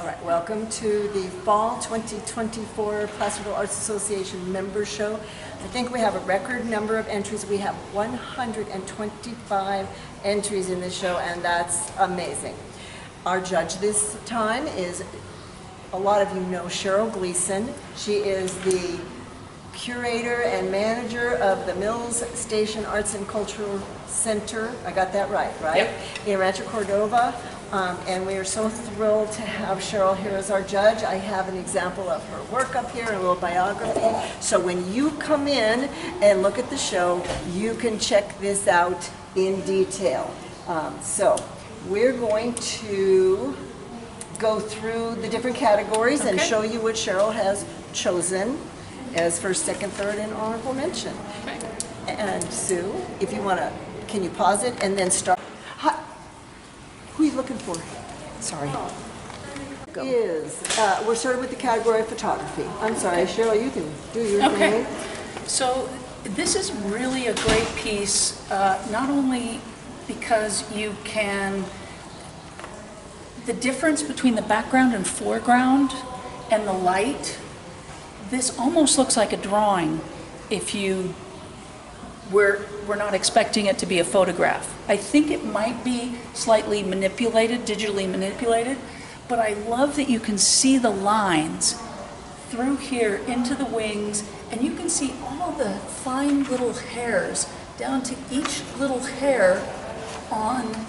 All right, welcome to the Fall 2024 Placerville Arts Association Member Show. I think we have a record number of entries. We have 125 entries in this show, and that's amazing. Our judge this time is, a lot of you know, Cheryl Gleason. She is the curator and manager of the Mills Station Arts and Cultural Center. I got that right? Yep. In Rancho Cordova. And we are so thrilled to have Cheryl here as our judge. I have an example of her work up here, a little biography. So when you come in and look at the show, you can check this out in detail. So we're going to go through the different categories and show you what Cheryl has chosen as first, second, third, and honorable mention. Okay. And Sue, if you want to, can you pause it and then start? Who are you looking for? Sorry. Go. We're starting with the category of photography. I'm sorry, Cheryl, you can do your thing. So this is really a great piece, not only because you can, the difference between the background and foreground and the light, this almost looks like a drawing if you we're not expecting it to be a photograph. I think it might be slightly manipulated, digitally manipulated, but I love that you can see the lines through here into the wings, and you can see all the fine little hairs down to each little hair on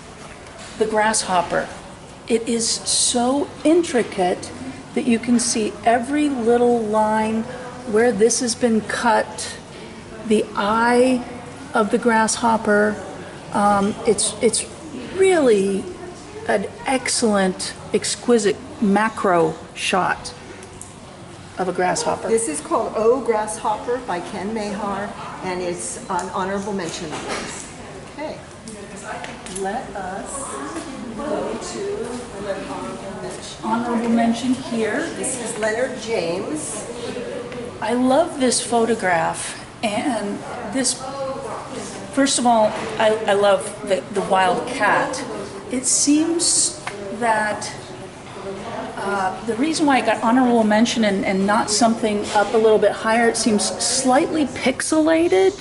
the grasshopper. It is so intricate that you can see every little line where this has been cut, the eye of the grasshopper. It's really an excellent, exquisite macro shot of a grasshopper. This is called Oh Grasshopper by Ken Mahar, and it's an honorable mention of this. Okay, let us go to the honorable mention. Honorable mention here. This is Leonard James. I love this photograph, and this, first of all, I love the wild cat. It seems that the reason why I got honorable mention and not something up a little bit higher, it seems slightly pixelated,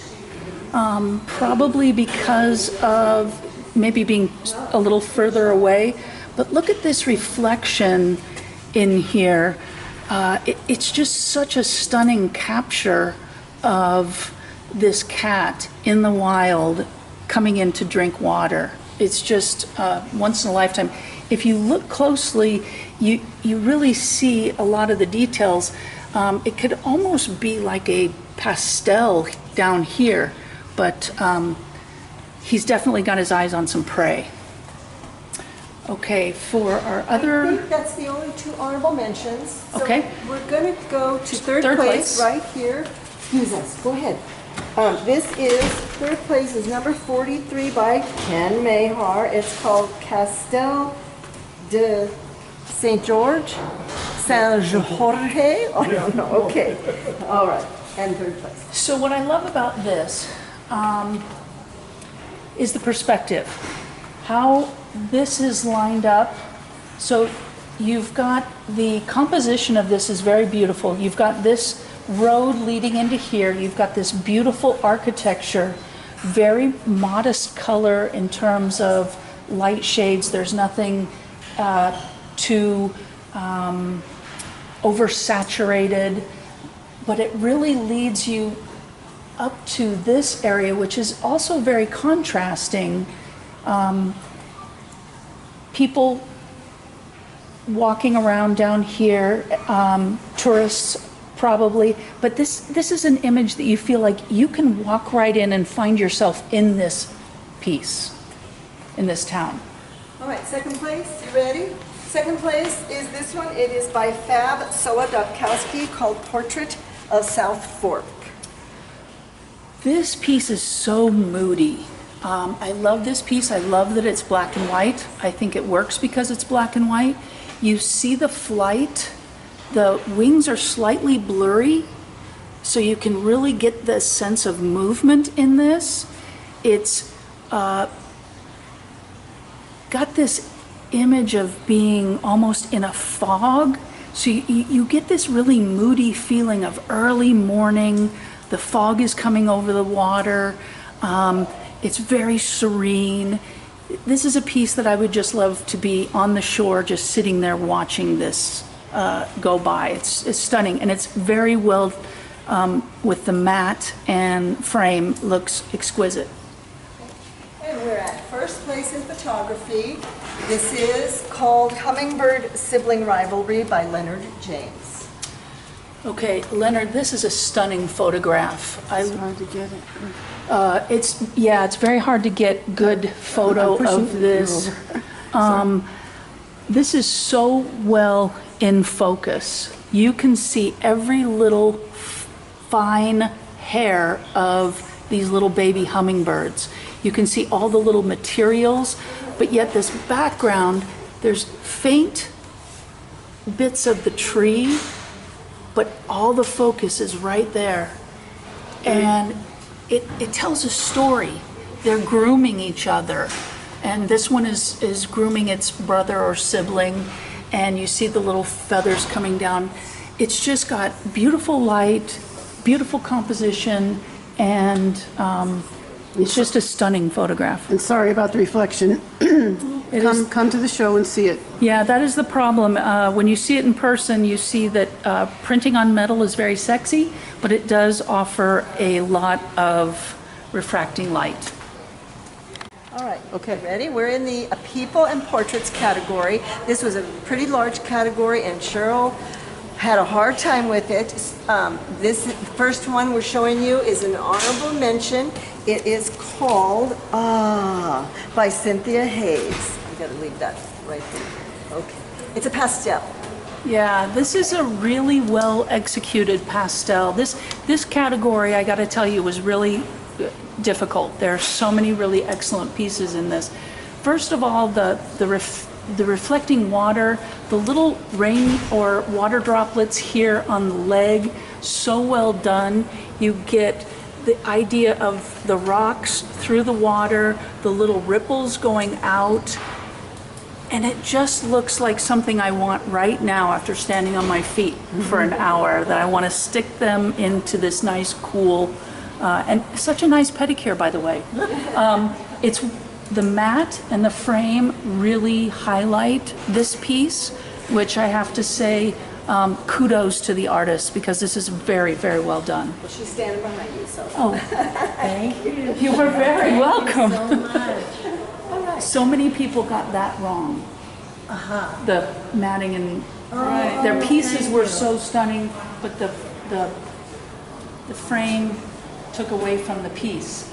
probably because of maybe being a little further away. But look at this reflection in here. It's just such a stunning capture of this cat in the wild coming in to drink water. It's just once in a lifetime. If you look closely, you really see a lot of the details. It could almost be like a pastel down here, but he's definitely got his eyes on some prey. Okay, for our other... I think that's the only two honorable mentions. So okay. We're going to go to third place right here. Excuse us. Go ahead. This is, third place is number 43 by Ken Mahar. It's called Castel de Saint George? San Jorge? Oh, I don't know. Okay. All right. And third place. So what I love about this is the perspective. How this is lined up. So you've got the composition of this is very beautiful. You've got this road leading into here. You've got this beautiful architecture, very modest color in terms of light shades. There's nothing too oversaturated, but it really leads you up to this area, which is also very contrasting. People walking around down here, tourists probably, but this is an image that you feel like you can walk right in and find yourself in this piece, in this town. All right, second place, you ready? Second place is this one. It is by Fab Sowadowski called Portrait of South Fork. This piece is so moody. I love this piece. I love that it's black and white. I think it works because it's black and white. You see the flight. The wings are slightly blurry, so you can really get the sense of movement in this. It's got this image of being almost in a fog. So you get this really moody feeling of early morning. The fog is coming over the water. It's very serene. This is a piece that I would just love to be on the shore, just sitting there watching this go by. It's stunning, and it's very well with the mat and frame, looks exquisite. And we're at first place in photography. This is called Hummingbird Sibling Rivalry by Leonard James. Okay, Leonard, this is a stunning photograph. It's hard to get it. It's very hard to get good photo of this. This is so well in focus. You can see every little fine hair of these little baby hummingbirds. You can see all the little materials, but yet this background, there's faint bits of the tree, but all the focus is right there. And it tells a story. They're grooming each other. And this one is grooming its brother or sibling, and you see the little feathers coming down. It's just got beautiful light, beautiful composition, and it's just a stunning photograph. And sorry about the reflection. Come to the show and see it. Yeah, that is the problem. When you see it in person, you see that printing on metal is very sexy, but it does offer a lot of refracting light. All right, okay, ready? We're in the people and portraits category. This was a pretty large category, and Cheryl had a hard time with it. This first one we're showing you is an honorable mention. It is called by Cynthia Hayes. I'm gonna leave that right there. Okay, it's a pastel. Yeah, this is a really well executed pastel. This category, I got to tell you, was really difficult. There are so many really excellent pieces in this. First of all, the reflecting water, the little rain or water droplets here on the leg, so well done. You get the idea of the rocks through the water, the little ripples going out, and it just looks like something I want right now after standing on my feet for an hour, that I want to stick them into this nice, cool, and such a nice pedicure, by the way. It's the mat and the frame really highlight this piece, which I have to say, kudos to the artist, because this is very, very well done. Well, she's standing behind you, so. Oh, thank you. You are very welcome. Thank you so much. All right. So many people got that wrong. The matting and their pieces were so stunning, but the frame took away from the piece.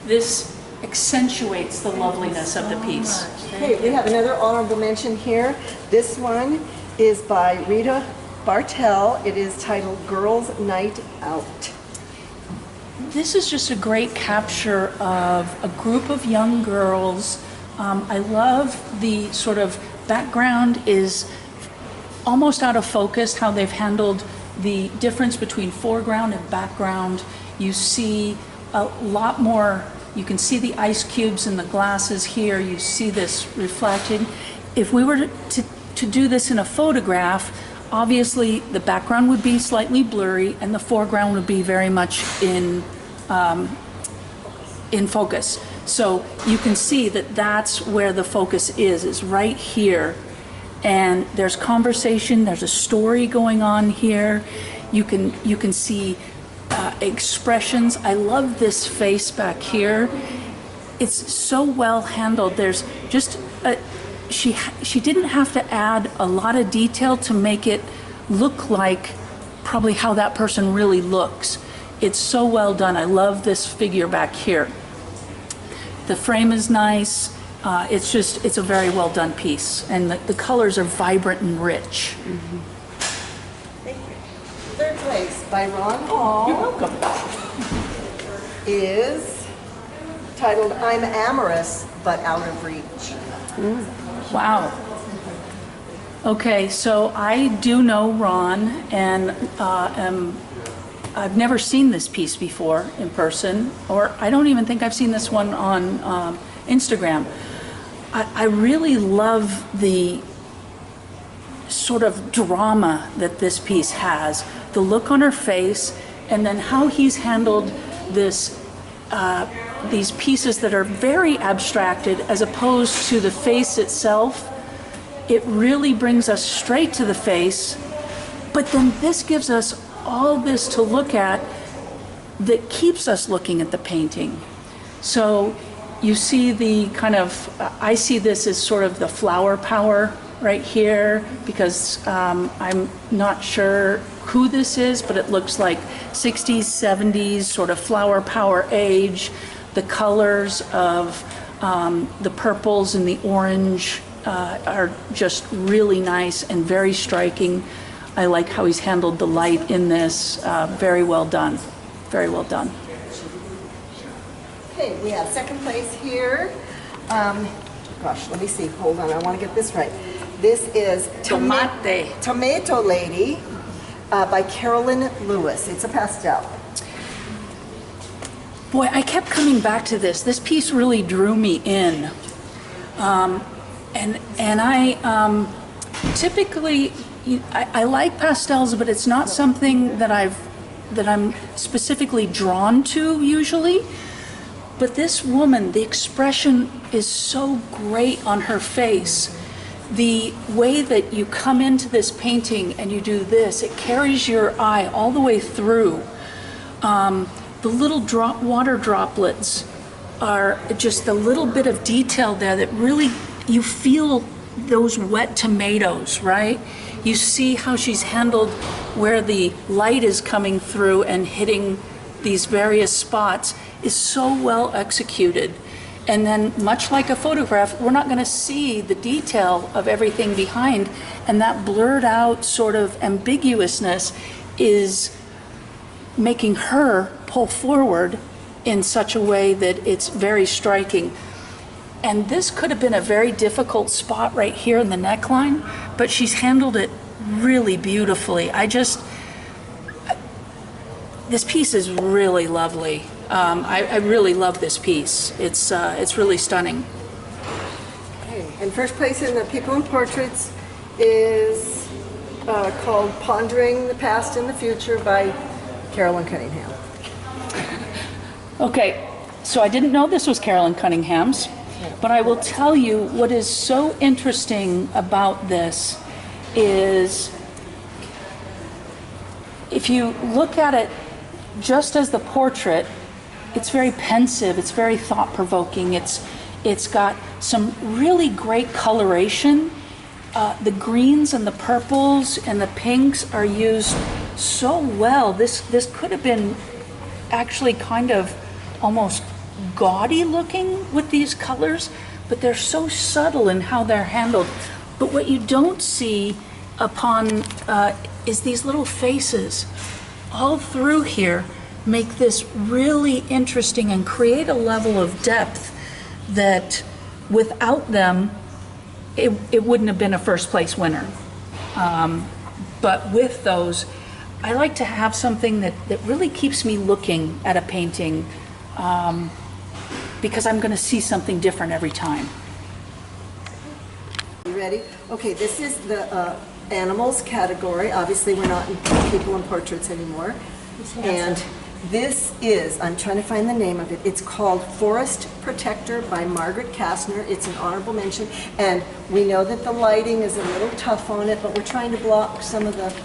This accentuates the loveliness of the piece. Okay, we have another honorable mention here. This one is by Rita Bartell. It is titled Girls' Night Out. This is just a great capture of a group of young girls. I love the sort of background is almost out of focus, how they've handled the difference between foreground and background. You see a lot more, you can see the ice cubes in the glasses here, you see this reflected. If we were to do this in a photograph, obviously the background would be slightly blurry and the foreground would be very much in focus. So you can see that that's where the focus is right here. And there's conversation, there's a story going on here. You can see expressions. I love this face back here. It's so well handled. There's just she didn't have to add a lot of detail to make it look like probably how that person really looks. It's so well done. I love this figure back here. The frame is nice. It's a very well done piece, and the colors are vibrant and rich. Mm-hmm. Thank you. Third place by Ron Hall. You're welcome. Is titled I'm Amorous but Out of Reach. Wow. Okay, so I do know Ron, and I've never seen this piece before in person, or I don't even think I've seen this one on Instagram. I really love the sort of drama that this piece has, the look on her face, and then how he's handled this, these pieces that are very abstracted as opposed to the face itself. It really brings us straight to the face, but then this gives us all this to look at that keeps us looking at the painting. So you see the kind of, I see this as sort of the flower power right here, because I'm not sure who this is, but it looks like 60s, 70s, sort of flower power age. The colors of the purples and the orange are just really nice and very striking. I like how he's handled the light in this. Very well done. Very well done. Okay, we have second place here. Gosh, let me see. Hold on, I want to get this right. This is Tomato Lady by Carolyn Lewis. It's a pastel. Boy, I kept coming back to this. This piece really drew me in. And I typically, I like pastels, but it's not something that I'm specifically drawn to usually. But this woman, the expression is so great on her face. The way that you come into this painting and you do this, it carries your eye all the way through. The little water droplets are just a little bit of detail there that really, you feel those wet tomatoes, right? You see how she's handled where the light is coming through and hitting these various spots is so well executed. And then, much like a photograph, we're not going to see the detail of everything behind, and that blurred out sort of ambiguousness is making her pull forward in such a way that it's very striking. And this could have been a very difficult spot right here in the neckline, but she's handled it really beautifully. This piece is really lovely. I really love this piece. It's really stunning. Okay, and first place in the People and Portraits is called Pondering the Past and the Future by Carolyn Cunningham. Okay, so I didn't know this was Carolyn Cunningham's, but I will tell you what is so interesting about this is if you look at it just as the portrait, it's very pensive, it's very thought-provoking, it's got some really great coloration. The greens and the purples and the pinks are used so well. This could have been actually kind of almost gaudy looking with these colors, but they're so subtle in how they're handled. But what you don't see upon is these little faces all through here make this really interesting and create a level of depth that without them it wouldn't have been a first place winner. But with those, I like to have something that really keeps me looking at a painting because I'm going to see something different every time. You ready? Okay, this is the animals category. Obviously, we're not in People and Portraits anymore. And this is, I'm trying to find the name of it. It's called Forest Protector by Margaret Kastner. It's an honorable mention. And we know that the lighting is a little tough on it, but we're trying to block some of the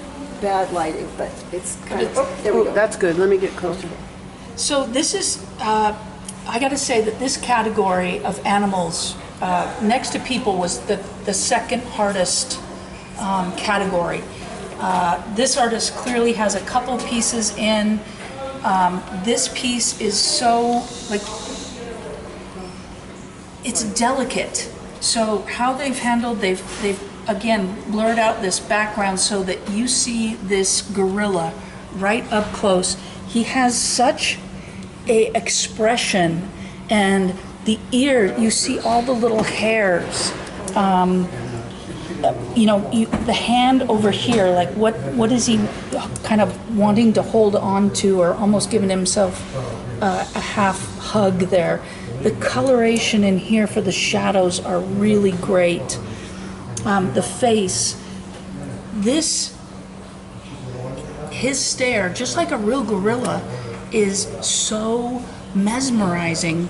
bad lighting. But it's kind of, oh, there we go. That's good. Let me get closer. So this is, I got to say that this category of animals, next to people, was the second hardest category. This artist clearly has a couple pieces in. This piece is so, like, it's delicate. So how they've handled, they've again blurred out this background so that you see this gorilla right up close. He has such a expression, and the ear, you see all the little hairs. You know, the hand over here, like what is he kind of wanting to hold on to, or almost giving himself a half hug there? The coloration in here for the shadows are really great. The face, his stare, just like a real gorilla, is so mesmerizing,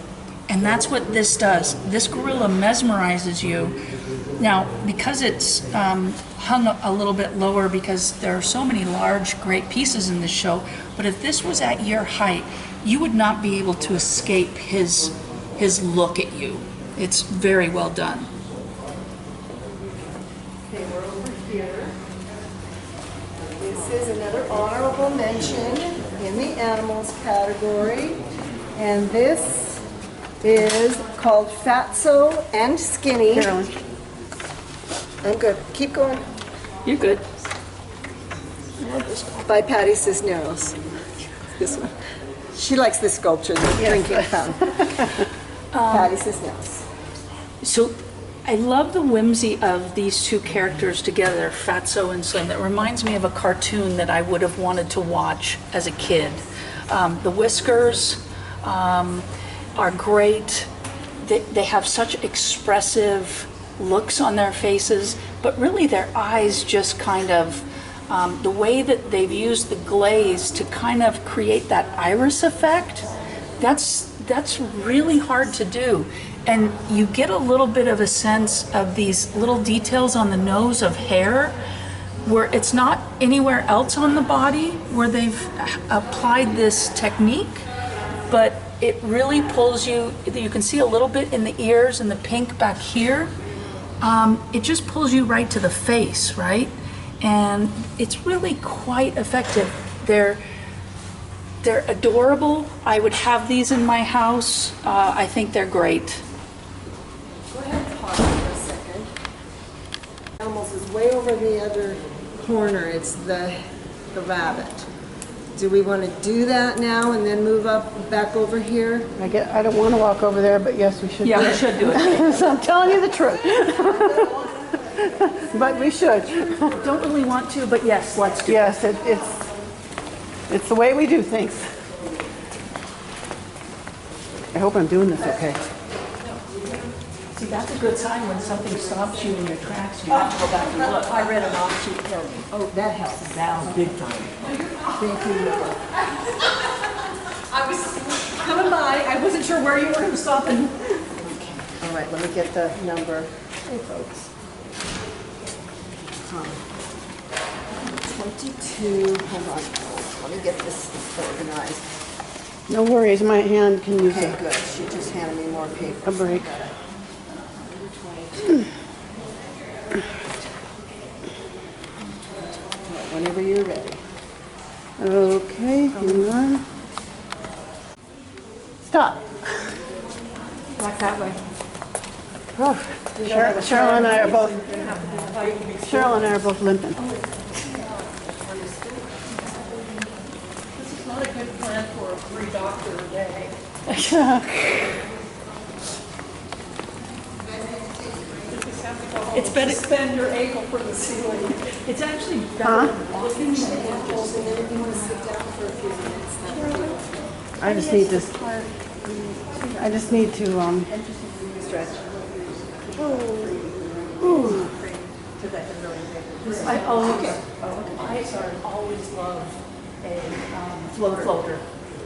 and that's what this does. This gorilla mesmerizes you. Now, because it's hung a little bit lower because there are so many large, great pieces in this show, but if this was at your height, you would not be able to escape his look at you. It's very well done. Okay, we're over here. This is another honorable mention in the animals category, and this is called Fatso and Skinny. Carolyn. I'm good. Keep going. You're good. By Patty Cisneros. This one. She likes this sculpture, the drinking fountain. Patty Cisneros. So I love the whimsy of these two characters together, Fatso and Slim. That reminds me of a cartoon that I would have wanted to watch as a kid. The whiskers are great. They have such expressive looks on their faces, but really their eyes just kind of, the way that they've used the glaze to kind of create that iris effect, that's really hard to do. And you get a little bit of a sense of these little details on the nose of hair where it's not anywhere else on the body where they've applied this technique, but it really pulls you. You can see a little bit in the ears and the pink back here. It just pulls you right to the face, right? And it's really quite effective. They're adorable. I would have these in my house. I think they're great. Go ahead and pause for a second. Animals is way over the other corner. It's the rabbit. Do we want to do that now and then move up back over here? I don't want to walk over there, but yes, we should. Yeah, do we it. should do it. So I'm telling you the truth. But we should. Don't really want to, but yes, let's do it. Yes, it's the way we do things. I hope I'm doing this okay. See, that's a good sign when something stops you in your tracks. You have to go back and look. I read an offshoot tell me. Oh, that helps. Down big time. Thank you. I was coming by, I wasn't sure where you were going to stop and... All right, let me get the number. Hey, folks. 22, hold on. Let me get this organized. No worries, my hand can use Okay, good. She just handed me more paper. a break. Whenever you're ready. Okay, hang on. Stop. Back that way. Oh, Cheryl and I are both. Cheryl and I are both limping. This is not a good plan for a 3-doctor day. It's better. Suspend your ankle from the ceiling. It's actually better than walking. I just need this. I just need to Stretch. I always love a floater.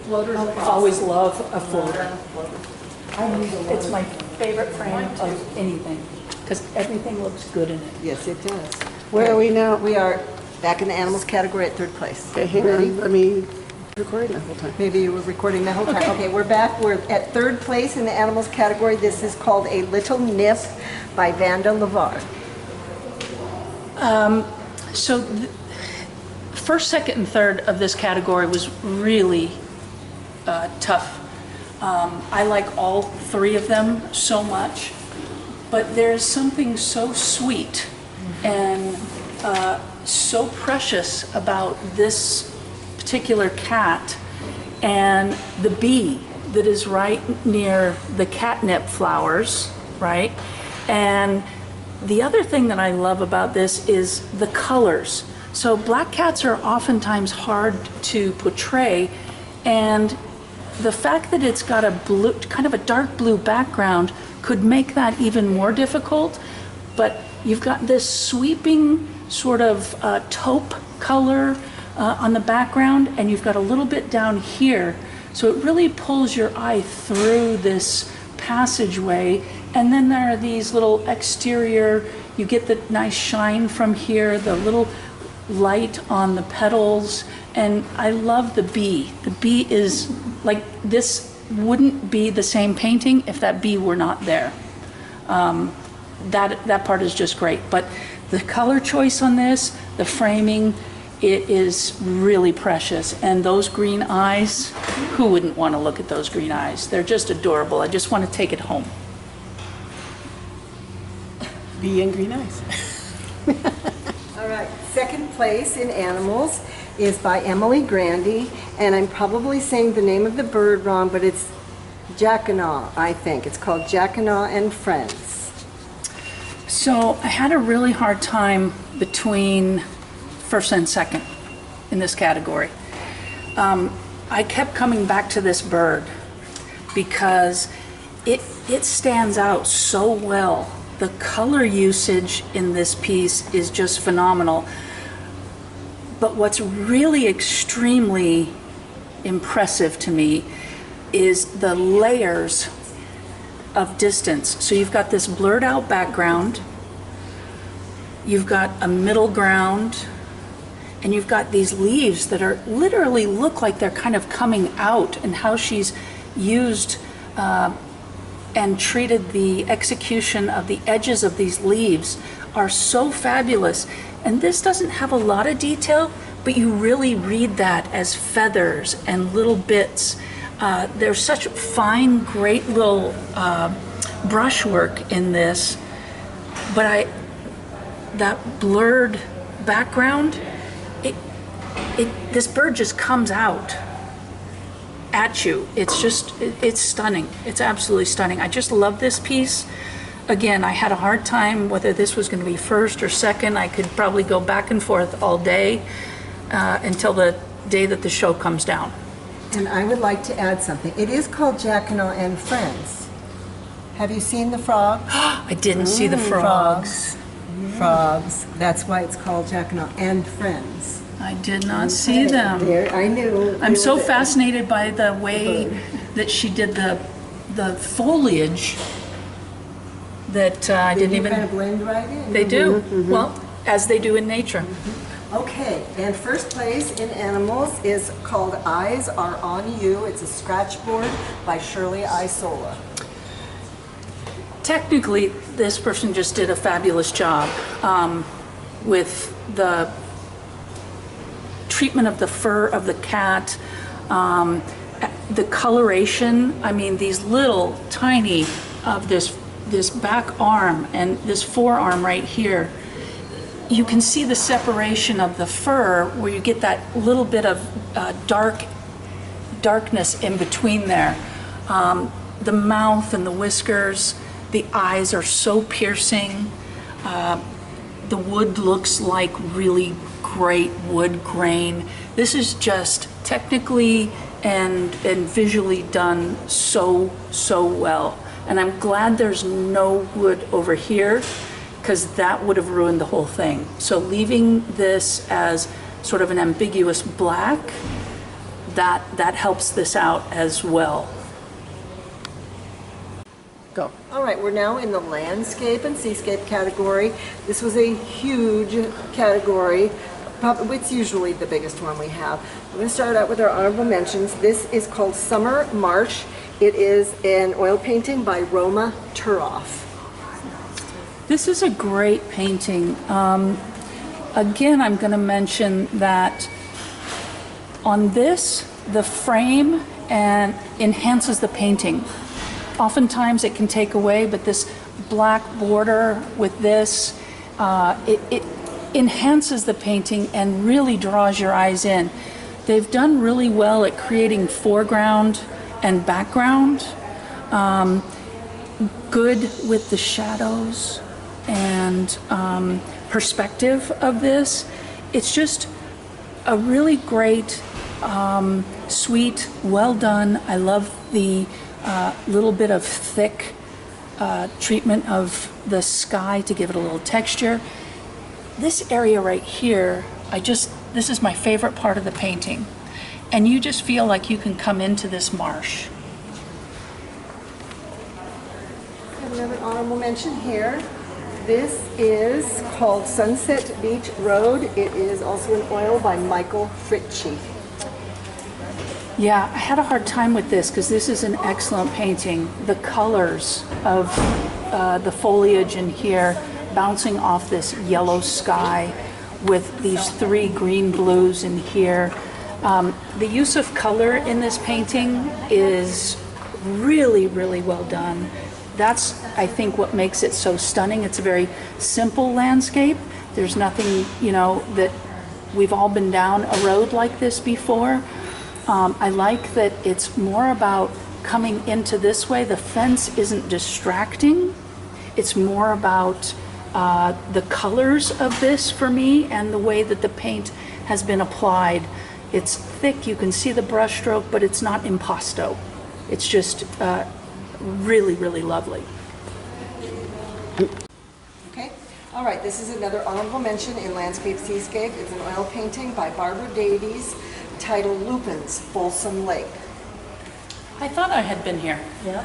Floaters. I always love a floater. It's my favorite frame of anything because everything looks good in it. Yes, it does. Where are we now? We are back in the animals category at third place. Okay, hang on. Let me record the whole time. Maybe you were recording the whole time. Okay, we're back. We're at third place in the animals category. This is called A Little Nip by Vanda Lavar. So first, second, and third of this category was really tough. I like all three of them so much, but there's something so sweet and so precious about this particular cat and the bee that is right near the catnip flowers, right? And the other thing that I love about this is the colors. So black cats are oftentimes hard to portray, and the fact that it's got a blue, kind of a dark blue background could make that even more difficult, but you've got this sweeping sort of taupe color on the background, and you've got a little bit down here, so it really pulls your eye through this passageway. And then there are these little exterior, you get the nice shine from here, the little light on the petals, and I love the bee. The bee is like, this wouldn't be the same painting if that bee were not there. That part is just great. But the color choice on this, the framing, it is really precious. And those green eyes, who wouldn't want to look at those green eyes? They're just adorable. I just want to take it home. Bee and green eyes. All right, second place in animals is by Emily Grandy, and I'm probably saying the name of the bird wrong, but it's Jackanaw, I think. It's called Jackanaw and Friends. So I had a really hard time between first and second in this category. I kept coming back to this bird because it stands out so well. The color usage in this piece is just phenomenal. But what's really extremely impressive to me is the layers of distance. So you've got this blurred out background, you've got a middle ground, and you've got these leaves that are literally look like they're kind of coming out, and how she's used and treated the execution of the edges of these leaves are so fabulous. And this doesn't have a lot of detail, but you really read that as feathers and little bits. There's such fine, great little brushwork in this, but that blurred background, this bird just comes out at you. It's stunning. It's absolutely stunning. I just love this piece. Again, I had a hard time whether this was going to be first or second. I could probably go back and forth all day until the day that the show comes down. And I would like to add something. It is called Jackanaw and Friends. Have you seen the frog? I didn't see the frogs. Frogs. That's why it's called Jackanaw and Friends. I did not see them. There, I knew. I'm so fascinated by the way that she did the foliage that I didn't even. Kind of blend right in. They do. Well, as they do in nature. Okay, and first place in animals is called Eyes Are On You. It's a scratch board by Shirley Isola. Technically, this person just did a fabulous job with the treatment of the fur of the cat, the coloration. I mean, these little tiny of this back arm and this forearm right here. You can see the separation of the fur where you get that little bit of darkness in between there. The mouth and the whiskers, the eyes are so piercing. The wood looks like really great wood grain. This is just technically and visually done so well. And I'm glad there's no wood over here, because that would have ruined the whole thing. So leaving this as sort of an ambiguous black, that helps this out as well. Go. All right, we're now in the landscape and seascape category. This was a huge category. Probably, it's usually the biggest one we have. We're going to start out with our honorable mentions. This is called Summer Marsh. It is an oil painting by Roma Turoff. This is a great painting. Again, I'm going to mention that on this, the frame and enhances the painting. Oftentimes it can take away, but this black border with this, it enhances the painting and really draws your eyes in. They've done really well at creating foreground and background, good with the shadows and perspective of this. It's just a really great Sweet, well done. I love the little bit of thick treatment of the sky to give it a little texture. This area right here, this is my favorite part of the painting. And you just feel like you can come into this marsh. I have another honorable mention here. This is called Sunset Beach Road. It is also an oil by Michael Fritchie. Yeah, I had a hard time with this because this is an excellent painting. The colors of the foliage in here bouncing off this yellow sky with these 3 green blues in here. The use of color in this painting is really, really well done. That's, I think, what makes it so stunning. It's a very simple landscape. There's nothing, that we've all been down a road like this before. I like that it's more about coming into this way. The fence isn't distracting. It's more about the colors of this for me and the way that the paint has been applied. It's thick, you can see the brush stroke, but it's not impasto. It's just really, really lovely. Okay, all right, this is another honorable mention in Landscape Seascape. It's an oil painting by Barbara Davies titled Lupin's Folsom Lake. I thought I had been here. Yeah.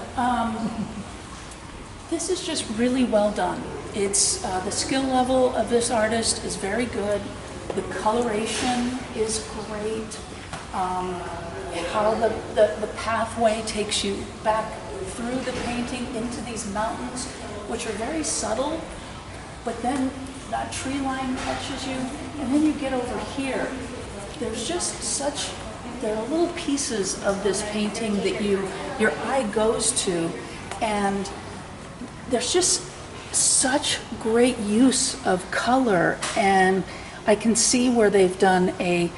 This is just really well done. It's the skill level of this artist is very good. The coloration is great. How the pathway takes you back through the painting into these mountains, which are very subtle, but then that tree line touches you, and then you get over here. There's just there are little pieces of this painting that your eye goes to, and there's just such great use of color, and I can see where they've done a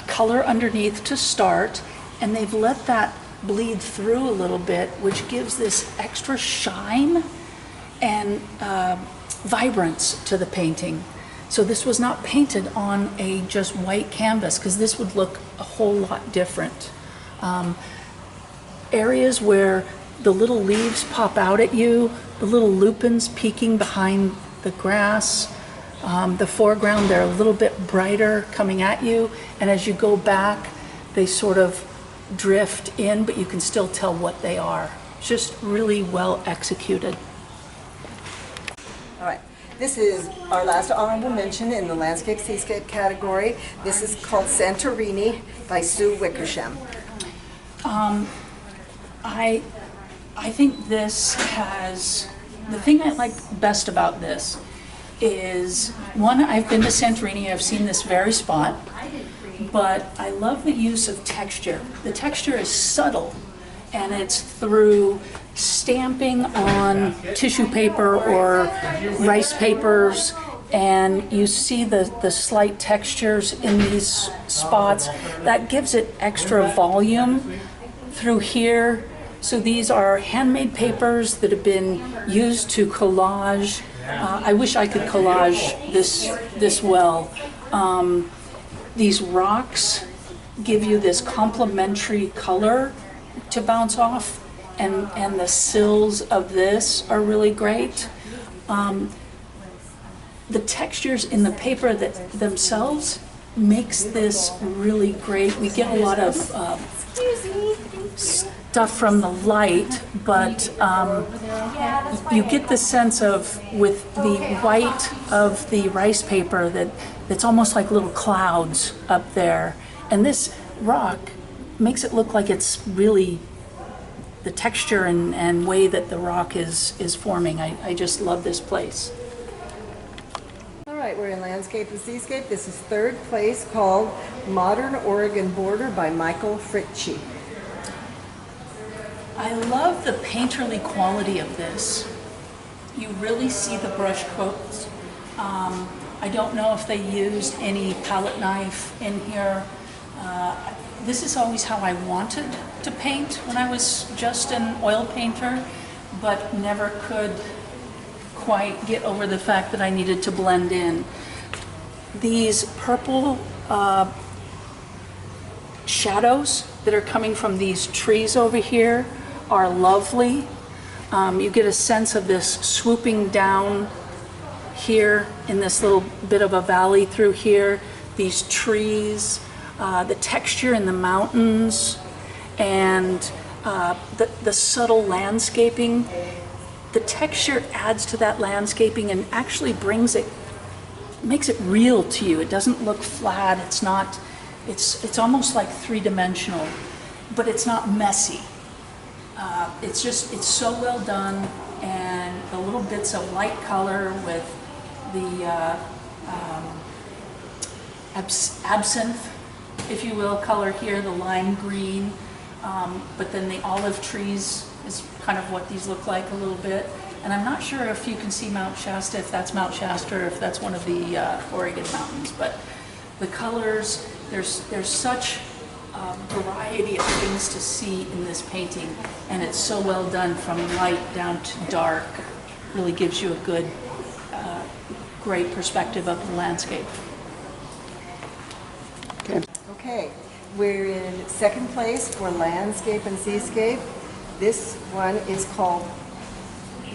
color underneath to start, and they've let that bleed through a little bit, which gives this extra shine and vibrance to the painting. So this was not painted on a just white canvas, because this would look a whole lot different. Areas where the little leaves pop out at you, the little lupins peeking behind the grass, the foreground, they're a little bit brighter coming at you, and as you go back, they sort of drift in, but you can still tell what they are. Just really well executed. All right. This is our last honorable mention in the Landscape Seascape category. This is called Santorini by Su Wickersham. I think this has, the thing I like best about this is, one, I've been to Santorini, I've seen this very spot, but I love the use of texture. The texture is subtle, and it's through stamping on tissue paper or rice papers, and you see the slight textures in these spots. That gives it extra volume through here. So these are handmade papers that have been used to collage. I wish I could collage this well. These rocks give you this complementary color to bounce off, and the sills of this are really great. The textures in the paper themselves makes this really great. We get a lot of stuff from the light, but you get the sense of, with the white of the rice paper, that's almost like little clouds up there. And this rock makes it look like it's really the texture and way that the rock is forming. I just love this place. All right, we're in Landscape and Seascape. This is third place, called Modern Oregon Border by Michael Fritchie. I love the painterly quality of this. You really see the brush strokes. I don't know if they used any palette knife in here. This is always how I wanted to paint when I was just an oil painter, but never could quite get over the fact that I needed to blend in. These purple shadows that are coming from these trees over here are lovely. You get a sense of this swooping down here in this little bit of a valley through here, these trees, the texture in the mountains, and the subtle landscaping. The texture adds to that landscaping and actually makes it real to you. It doesn't look flat. It's almost like three-dimensional, but it's not messy. It's so well done, and the little bits of light color with the absinthe, if you will, color here, the lime green, but then the olive trees is kind of what these look like a little bit. And I'm not sure if you can see Mount Shasta, if that's Mount Shasta or if that's one of the Oregon mountains, but the colors, there's such a variety of things to see in this painting, and it's so well done from light down to dark. Really gives you a good, great perspective of the landscape. Okay, we're in second place for landscape and seascape. This one is called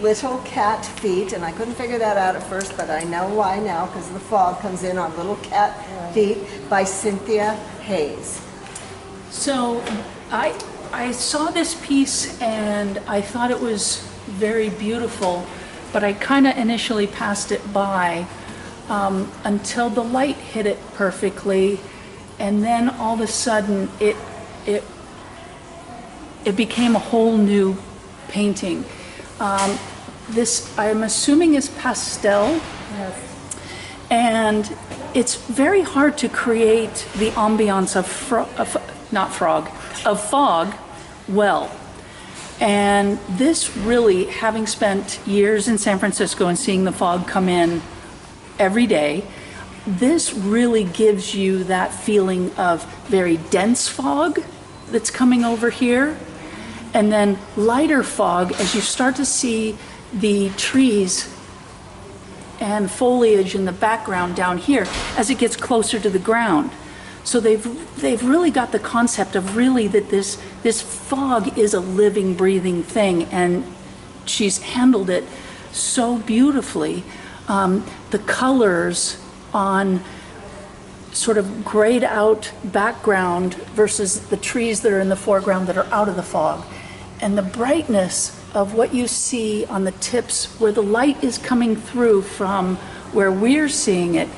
Little Cat Feet, and I couldn't figure that out at first, but I know why now, because the fog comes in on Little Cat Feet by Cynthia Hayes. So I saw this piece and I thought it was very beautiful, but I kind of initially passed it by until the light hit it perfectly, and then all of a sudden it became a whole new painting. This, I'm assuming, is pastel. Yes. And it's very hard to create the ambiance of fog well. And this really, having spent years in San Francisco and seeing the fog come in every day, this really gives you that feeling of very dense fog that's coming over here, and then lighter fog as you start to see the trees and foliage in the background down here as it gets closer to the ground. So they've really got the concept of really that this fog is a living, breathing thing, and she's handled it so beautifully. The colors on sort of grayed out background versus the trees that are in the foreground that are out of the fog, and the brightness of what you see on the tips where the light is coming through from where we're seeing it.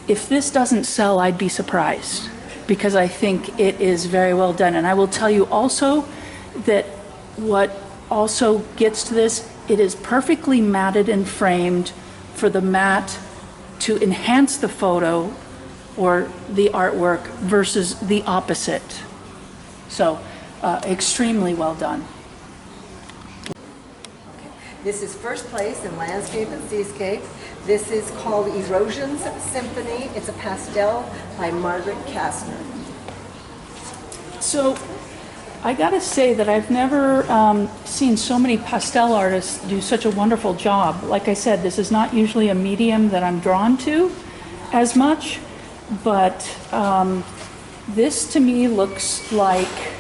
If this doesn't sell, I'd be surprised, because I think it is very well done. And I will tell you also that what also gets to this, it is perfectly matted and framed for the matte to enhance the photo or the artwork versus the opposite. So extremely well done. This is first place in landscape and seascape. This is called Erosions Symphony. It's a pastel by Margaret Kastner. So I gotta say that I've never seen so many pastel artists do such a wonderful job. Like I said, this is not usually a medium that I'm drawn to as much, but this to me looks like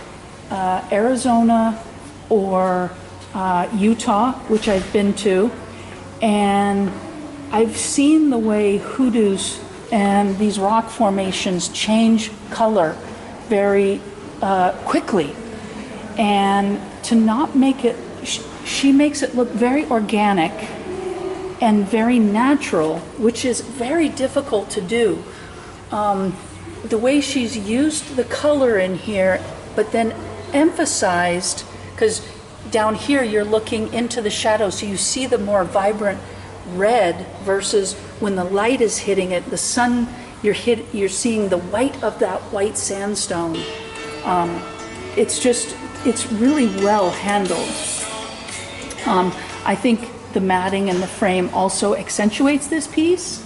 Arizona or Utah, which I've been to, and I've seen the way hoodoos and these rock formations change color very quickly, and to not make it, she makes it look very organic and very natural, which is very difficult to do. The way she's used the color in here, but then emphasized, because down here you're looking into the shadow, so you see the more vibrant red versus when the light is hitting it, the sun, you're seeing the white of that white sandstone. It's really well handled. I think the matting and the frame also accentuates this piece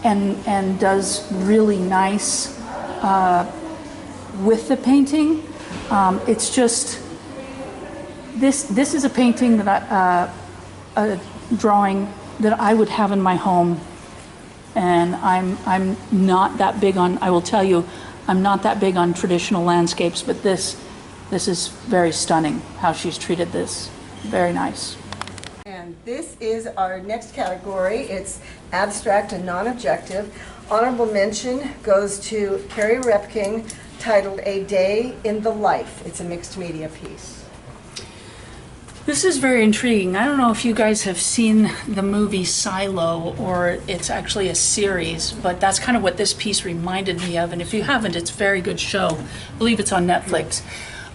and does really nice with the painting. It's just, this is a painting that a drawing that I would have in my home, and I'm not that big on, I will tell you, I'm not that big on traditional landscapes, but this is very stunning, how she's treated this. Very nice. And this is our next category. It's abstract and non-objective. Honorable mention goes to Carrie Repking, titled A Day in the Life. It's a mixed media piece. This is very intriguing. I don't know if you guys have seen the movie Silo, or it's actually a series, but that's kind of what this piece reminded me of. And if you haven't, it's a very good show. I believe it's on Netflix.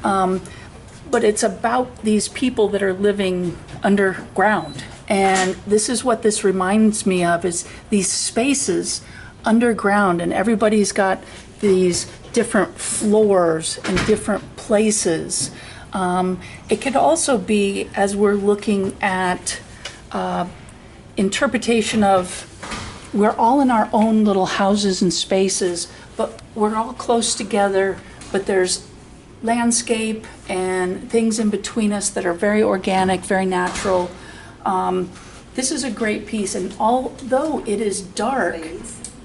But it's about these people that are living underground. And this is what this reminds me of, is these spaces underground, and everybody's got these different floors and different places. It could also be, as we're looking at interpretation of, we're all in our own little houses and spaces, but we're all close together, but there's landscape and things in between us that are very organic, very natural. This is a great piece, and although it is dark,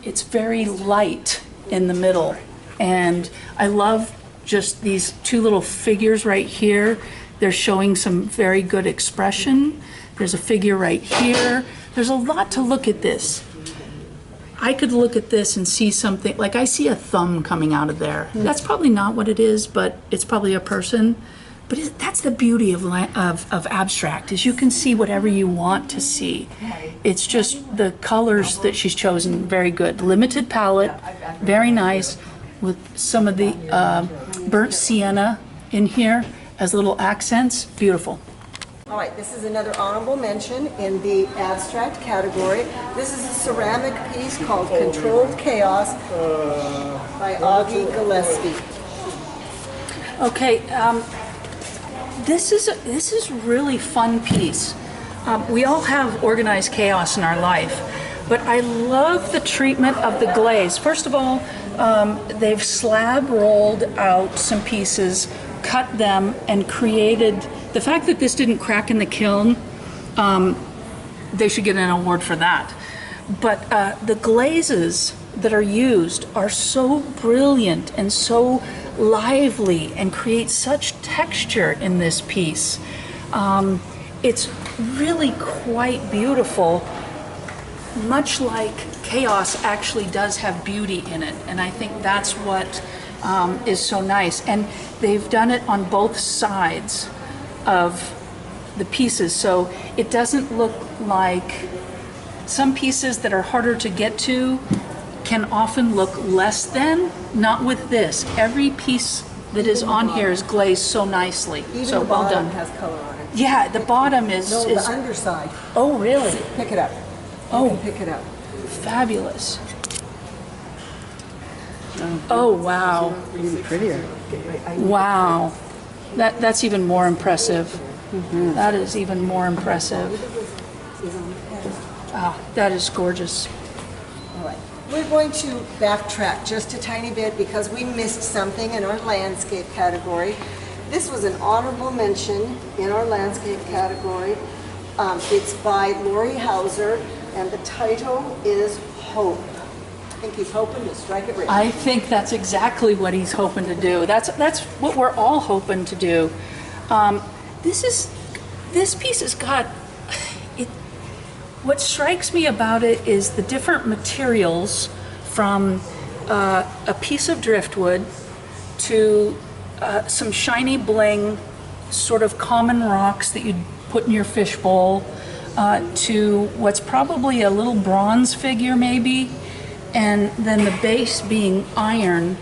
it's very light in the middle. And I love just these two little figures right here. They're showing some very good expression. There's a figure right here. There's a lot to look at this. I could look at this and see something, like I see a thumb coming out of there. That's probably not what it is, but it's probably a person. But that's the beauty of abstract, is you can see whatever you want to see. It's just the colors that she's chosen, very good. Limited palette, very nice, with some of the burnt sienna in here as little accents. Beautiful. All right, this is another honorable mention in the abstract category. This is a ceramic piece called Controlled Chaos by Augie Gillespie. Okay, this is really fun piece. We all have organized chaos in our life, but I love the treatment of the glaze. First of all, they've slab rolled out some pieces, cut them, and created. The fact that this didn't crack in the kiln, they should get an award for that. But the glazes that are used are so brilliant and so lively and create such texture in this piece. It's really quite beautiful, much like chaos actually does have beauty in it. And I think that's what is so nice. And they've done it on both sides of the pieces, so it doesn't look like some pieces that are harder to get to can often look less than. Not with this. Every piece that is on here is glazed so nicely. Even so the well bottom done. has color on it. Yeah, the bottom is. No, the underside. Oh, really? Pick it up. Oh, You can pick it up. fabulous. Oh, wow. Even prettier. Wow. That's even more impressive. That is even more impressive. Ah, that is gorgeous. All right. We're going to backtrack just a tiny bit because we missed something in our landscape category. This was an honorable mention in our landscape category. It's by Lori Hauser, and the title is Hope. I think he's hoping to strike it rich. I think that's exactly what he's hoping to do. That's what we're all hoping to do. This piece has got it. What strikes me about it is the different materials, from a piece of driftwood to some shiny bling, sort of common rocks that you'd put in your fishbowl, to what's probably a little bronze figure maybe, and then the base being iron.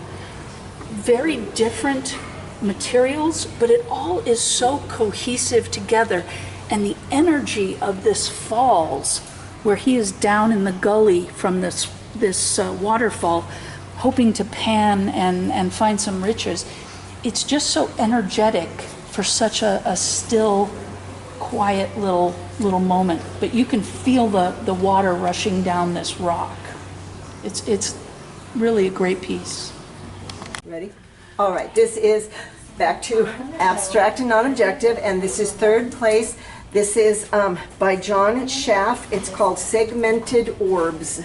Very different materials, but it all is so cohesive together. And the energy of this falls, where he is down in the gully from this waterfall, hoping to pan and find some riches. It's just so energetic for such a still, quiet little moment. But you can feel the water rushing down this rock. It's really a great piece. Ready? All right, this is back to abstract and non-objective, and this is third place. This is by John Schaff. It's called Segmented Orbs.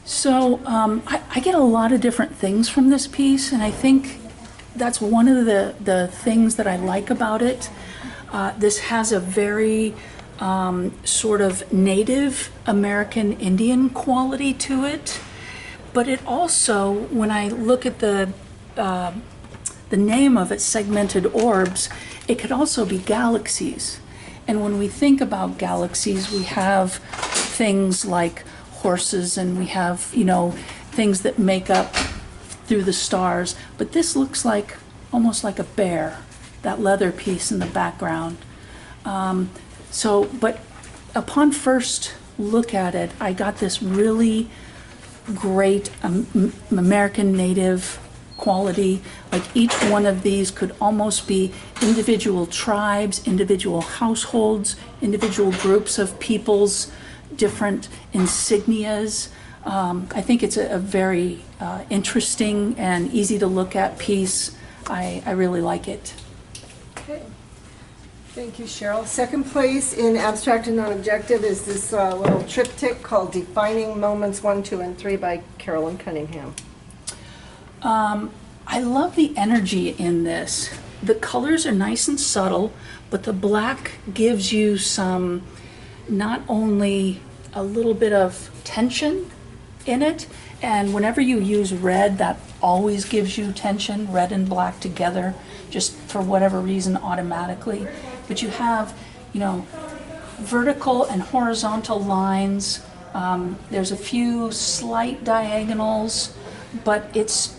So I get a lot of different things from this piece, and I think that's one of the things that I like about it. This has a very sort of Native American Indian quality to it, but it also, when I look at the name of it, segmented orbs, it could also be galaxies. And when we think about galaxies, we have things like horses, and we have, you know, things that make up through the stars. But this looks like almost like a bear, that leather piece in the background. But upon first look at it, I got this really great American Native quality. Like each one of these could almost be individual tribes, individual households, individual groups of peoples, different insignias. I think it's a very interesting and easy to look at piece. I really like it. Okay. Thank you, Cheryl. Second place in abstract and non-objective is this little triptych called Defining Moments 1, 2, and 3 by Carolyn Cunningham. I love the energy in this. The colors are nice and subtle, but the black gives you some, not only a little bit of tension in it, and whenever you use red, that always gives you tension, red and black together, just for whatever reason, automatically. But you have, you know, vertical and horizontal lines. There's a few slight diagonals, but it's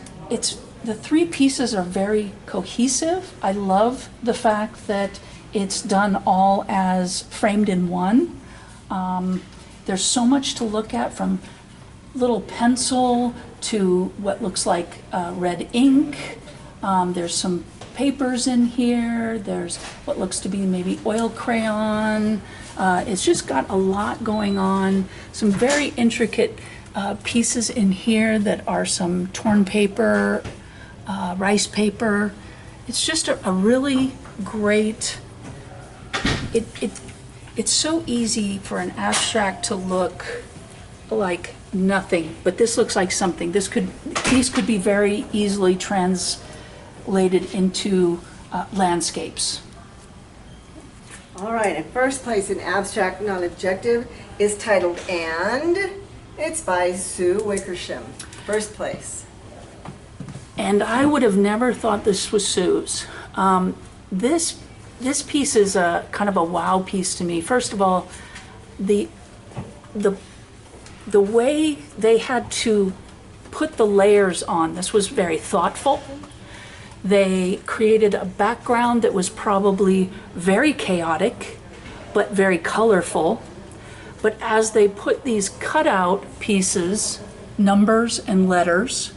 the three pieces are very cohesive. I love the fact that it's done all as framed in one. There's so much to look at, from little pencil to what looks like red ink. There's some papers in here. There's what looks to be maybe oil crayon. It's just got a lot going on. Some very intricate pieces in here that are some torn paper, rice paper. It's just a really great, it's so easy for an abstract to look like nothing, but this looks like something. These could be very easily translated into landscapes. All right, and first place in abstract non-objective is titled And. It's by Su Wickersham. First place. And I would have never thought this was Sue's. This piece is a kind of a wow piece to me. First of all, the way they had to put the layers on, this was very thoughtful. They created a background that was probably very chaotic, but very colorful. But as they put these cutout pieces, numbers and letters,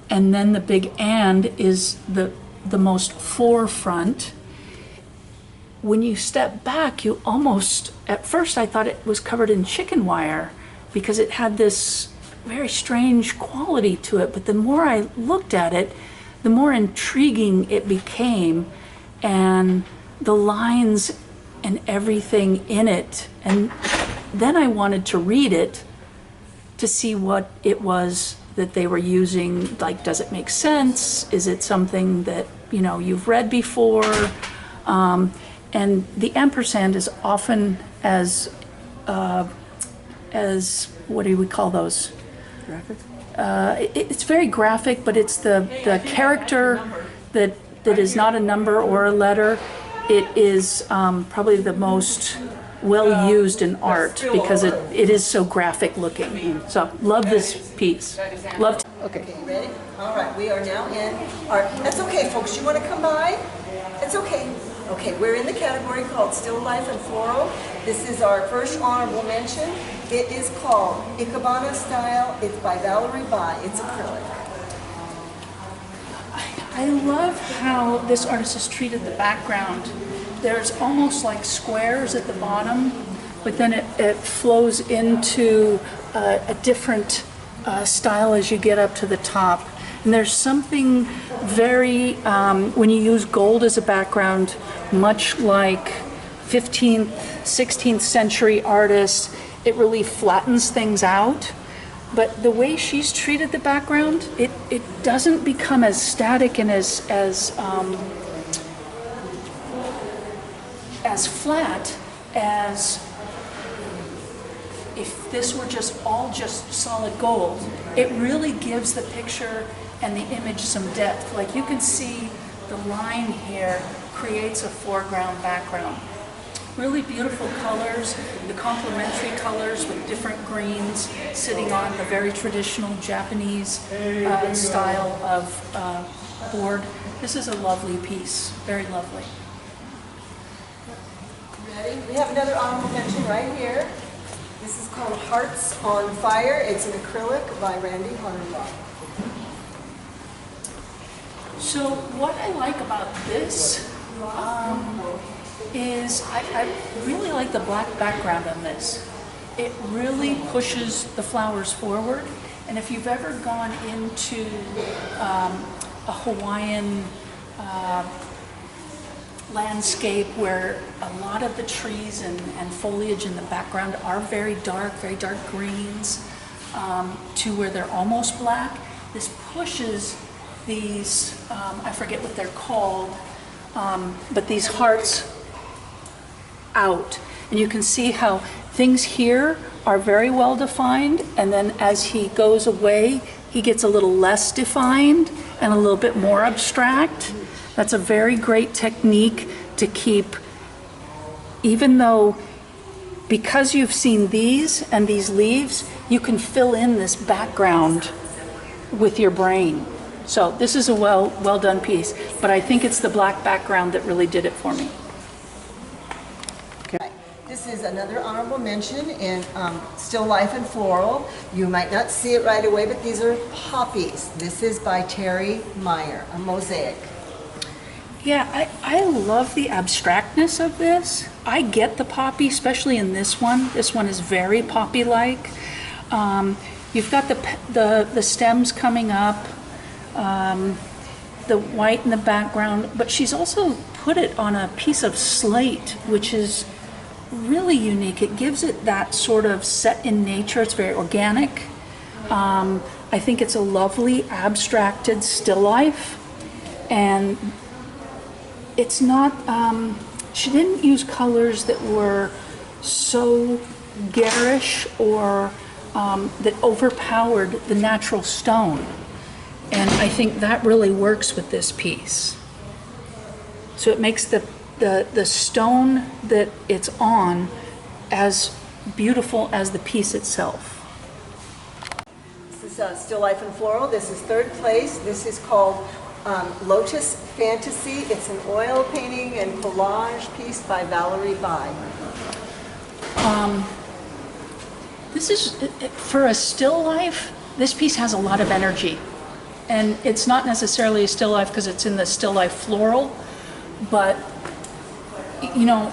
and then the big and is the most forefront, when you step back, you almost, at first I thought it was covered in chicken wire because it had this very strange quality to it. But the more I looked at it, the more intriguing it became, and the lines and everything in it. And then I wanted to read it to see what it was that they were using. Like, does it make sense? Is it something that, you know, you've read before? And the ampersand is often as what do we call those? Graphic? It's very graphic, but it's the character that is not a number or a letter. It is probably the most well used in art because it is so graphic looking. So love this piece. Love. Okay, you ready? All right, we are now in our, that's okay, folks. You want to come by? It's okay. Okay, we're in the category called Still Life and Floral. This is our first honorable mention. It is called Ikebana Style. It's by Valerie Bai. It's acrylic. I love how this artist has treated the background. There's almost like squares at the bottom, but then it flows into a different style as you get up to the top. And there's something very, when you use gold as a background, much like 15th, 16th century artists, it really flattens things out. but the way she's treated the background, it doesn't become as static and as flat as if this were just solid gold. It really gives the picture and the image some depth. Like you can see the line here creates a foreground background. Really beautiful colors, the complementary colors with different greens sitting on the very traditional Japanese style of board. This is a lovely piece, very lovely. Ready? We have another honorable mention right here. This is called Hearts on Fire. It's an acrylic by Randy Hornbaugh. So what I like about this is I really like the black background on this. It really pushes the flowers forward. And if you've ever gone into a Hawaiian landscape where a lot of the trees and foliage in the background are very dark greens to where they're almost black, this pushes these, I forget what they're called, but these hearts out. And you can see how things here are very well defined, and then as he goes away, he gets a little less defined and a little bit more abstract. That's a very great technique to keep, even though, because you've seen these and these leaves, you can fill in this background with your brain. So this is a well done piece, but I think it's the black background that really did it for me. This is another honorable mention in Still Life and Floral. You might not see it right away, but these are poppies. This is by Terry Meyer, a mosaic. Yeah, I love the abstractness of this. I get the poppy, especially in this one. This one is very poppy-like. You've got the stems coming up, the white in the background, but she's also put it on a piece of slate, which is really unique. It gives it that sort of set in nature. It's very organic. I think it's a lovely abstracted still life, and it's not, she didn't use colors that were so garish or that overpowered the natural stone. And I think that really works with this piece. So it makes the stone that it's on as beautiful as the piece itself. This is Still Life and Floral. This is third place. This is called Lotus Fantasy. It's an oil painting and collage piece by Valerie Bai. This is, for a still life, this piece has a lot of energy. And it's not necessarily a still life because it's in the Still Life Floral, but you know,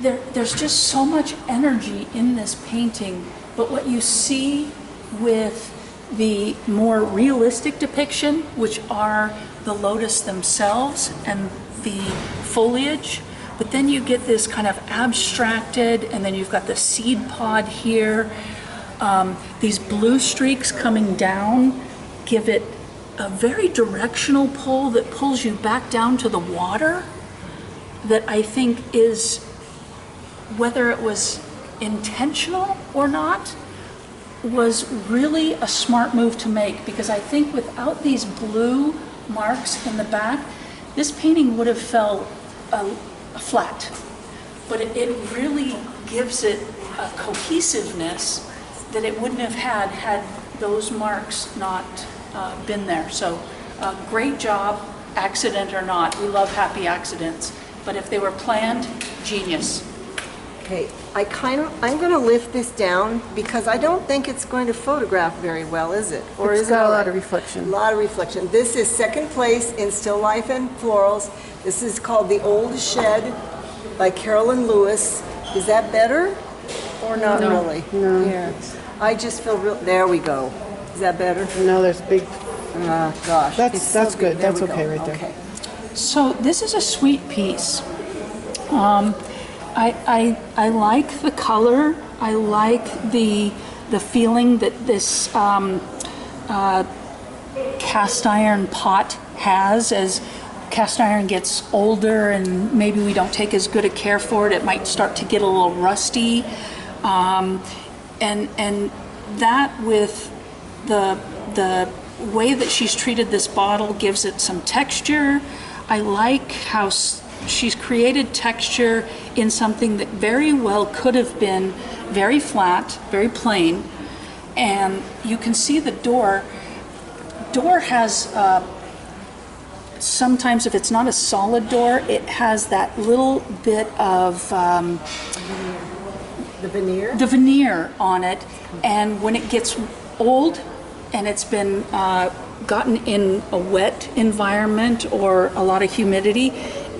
there's just so much energy in this painting. But what you see with the more realistic depiction, which are the lotus themselves and the foliage, but then you get this kind of abstracted, and then you've got the seed pod here. These blue streaks coming down give it a very directional pull that pulls you back down to the water, that I think is, whether it was intentional or not, was really a smart move to make, because I think without these blue marks in the back, this painting would have felt flat. But it really gives it a cohesiveness that it wouldn't have had those marks not been there. So great job, accident or not. We love happy accidents. But if they were planned, genius. Okay, I'm going to lift this down because I don't think it's going to photograph very well, is it? Or It's is got it a all lot right? of reflection. A lot of reflection. This is second place in Still Life and Florals. This is called The Old Shed by Carolyn Lewis. Is that better or not really? No. Here. I just feel real. There we go. Is that better? No, there's big. Gosh. That's it's so good. big. There That's we go. okay right there. Okay. So this is a sweet piece. I like the color. I like the the feeling that this cast iron pot has. As cast iron gets older and maybe we don't take as good a care for it, it might start to get a little rusty. And that with the way that she's treated this bottle gives it some texture. I like how she's created texture in something that very well could have been very flat, very plain. And you can see the door. Door has, sometimes if it's not a solid door, it has that little bit of The veneer? the veneer on it. And when it gets old and it's been gotten in a wet environment or a lot of humidity,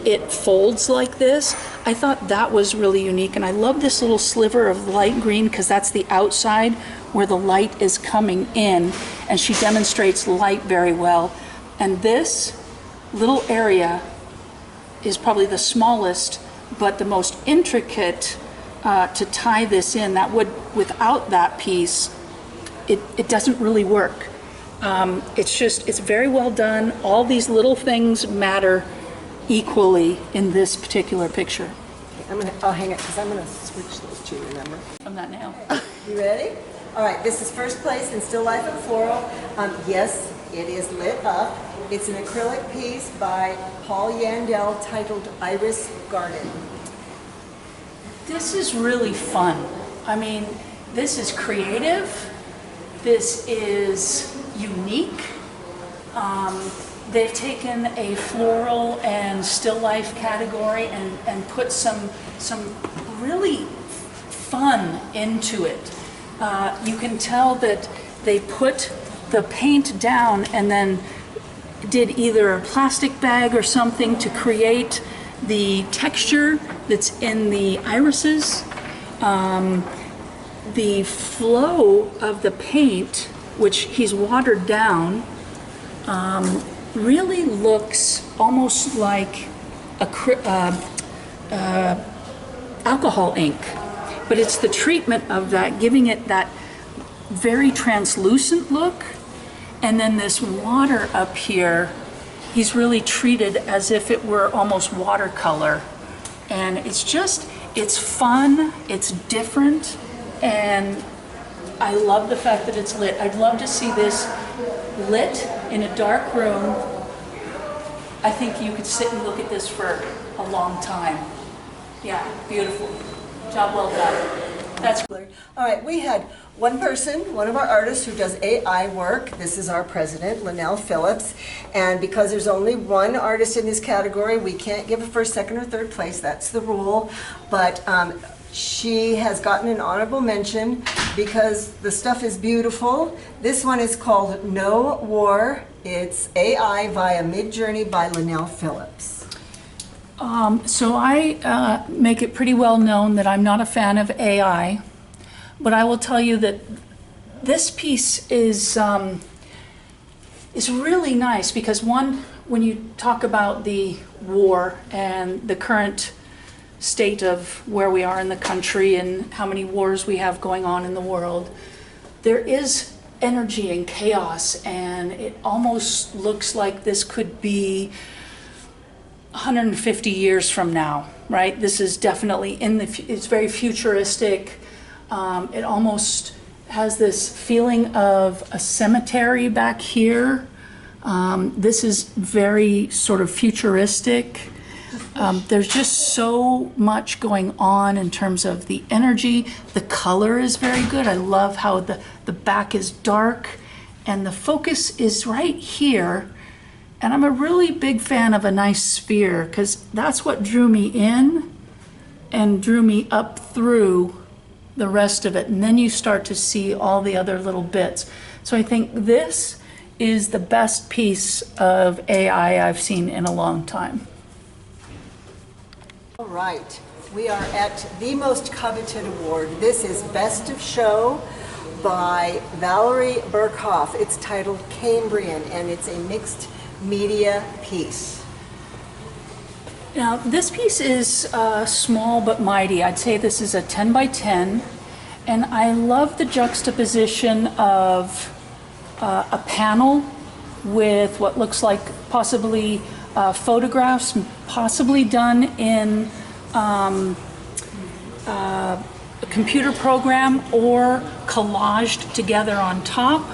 it folds like this. I thought that was really unique, and I love this little sliver of light green because that's the outside where the light is coming in, and she demonstrates light very well. And this little area is probably the smallest but the most intricate to tie this in. That would, without that piece, it doesn't really work. It's very well done. All these little things matter equally in this particular picture. I'll hang it because I'm gonna switch those two, remember? From that now. You ready? All right, this is first place in Still Life and Floral. Yes, it is lit up. It's an acrylic piece by Paul Yandell titled Iris Garden. This is really fun. I mean, this is creative. This is unique. They've taken a floral and still life category and put some really fun into it. You can tell that they put the paint down and then did either a plastic bag or something to create the texture that's in the irises. The flow of the paint, which he's watered down, really looks almost like alcohol ink, but it's the treatment of that giving it that very translucent look. And then this water up here, he's really treated as if it were almost watercolor. And it's fun, it's different, and I love the fact that it's lit. I'd love to see this lit in a dark room. I think you could sit and look at this for a long time. Yeah, beautiful. Job well done. That's All right, we had one person, one of our artists who does AI work. This is our president, Linnell Phillips. And because there's only one artist in this category, we can't give a first, second, or third place. That's the rule. But she has gotten an honorable mention because the stuff is beautiful. This one is called No War. It's AI via Midjourney by Linnell Phillips. So I make it pretty well known that I'm not a fan of AI, but I will tell you that this piece is really nice because one, when you talk about the war and the current state of where we are in the country and how many wars we have going on in the world, there is energy and chaos, and it almost looks like this could be 150 years from now, right? This is definitely it's very futuristic. It almost has this feeling of a cemetery back here. This is very sort of futuristic. There's just so much going on in terms of the energy. The color is very good. I love how the back is dark and the focus is right here. And I'm a really big fan of a nice sphere because that's what drew me in and drew me up through the rest of it. And then you start to see all the other little bits. So I think this is the best piece of AI I've seen in a long time. All right, we are at the most coveted award. This is Best of Show by Valerie Burkhoff. It's titled Cambrian, and it's a mixed media piece. Now, this piece is small but mighty. I'd say this is a 10 by 10, And I love the juxtaposition of a panel with what looks like possibly photographs, possibly done in a computer program or collaged together on top.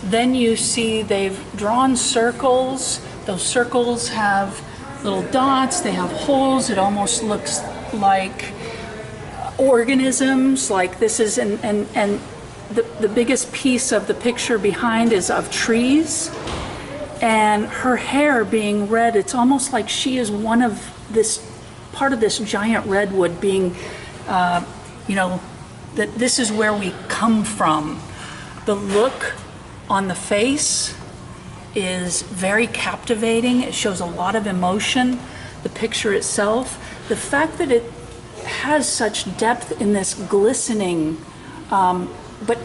Then you see they've drawn circles. Those circles have little dots, they have holes. It almost looks like organisms, like this is, and the biggest piece of the picture behind is of trees. And her hair being red, it's almost like she is one of this, part of this giant redwood being, you know, that this is where we come from. The look on the face is very captivating. It shows a lot of emotion. The picture itself, the fact that it has such depth in this glistening, but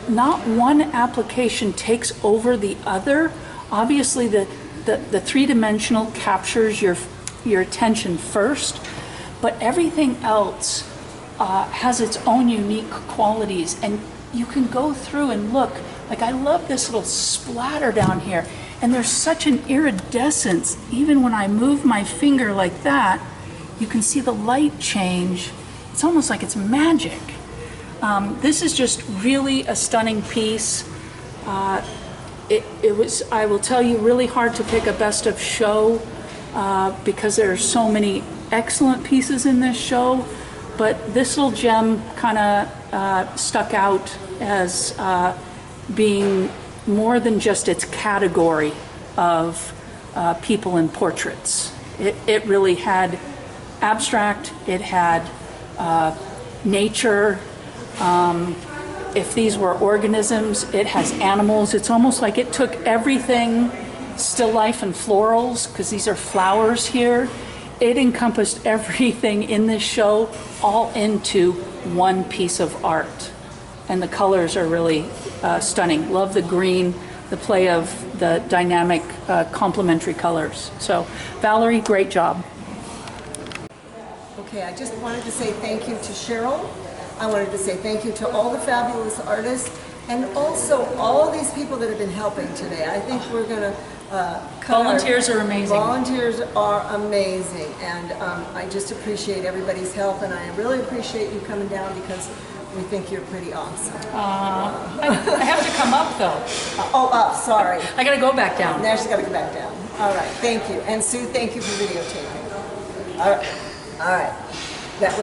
not one application takes over the other. Obviously, the three-dimensional captures your attention first, but everything else has its own unique qualities, and you can go through and look. Like, I love this little splatter down here, and there's such an iridescence. Even when I move my finger like that, you can see the light change. It's almost like it's magic. This is just really a stunning piece. It was, I will tell you, really hard to pick a best of show because there are so many excellent pieces in this show, but this little gem kind of stuck out as being more than just its category of people in portraits. It really had abstract, it had nature. If these were organisms, it has animals. It's almost like it took everything, still life and florals, because these are flowers here. It encompassed everything in this show all into one piece of art. And the colors are really stunning. Love the green, the play of the dynamic complementary colors. So Valerie, great job. Okay, I just wanted to say thank you to Cheryl. I wanted to say thank you to all the fabulous artists and also all these people that have been helping today. I think we're going to Volunteers are amazing. Volunteers are amazing, and I just appreciate everybody's help, and I really appreciate you coming down because we think you're pretty awesome. I have to come up though. Oh, up, sorry. I gotta go back down. Now she's got to go back down. All right, thank you. And Sue, thank you for videotaping. All right. All right.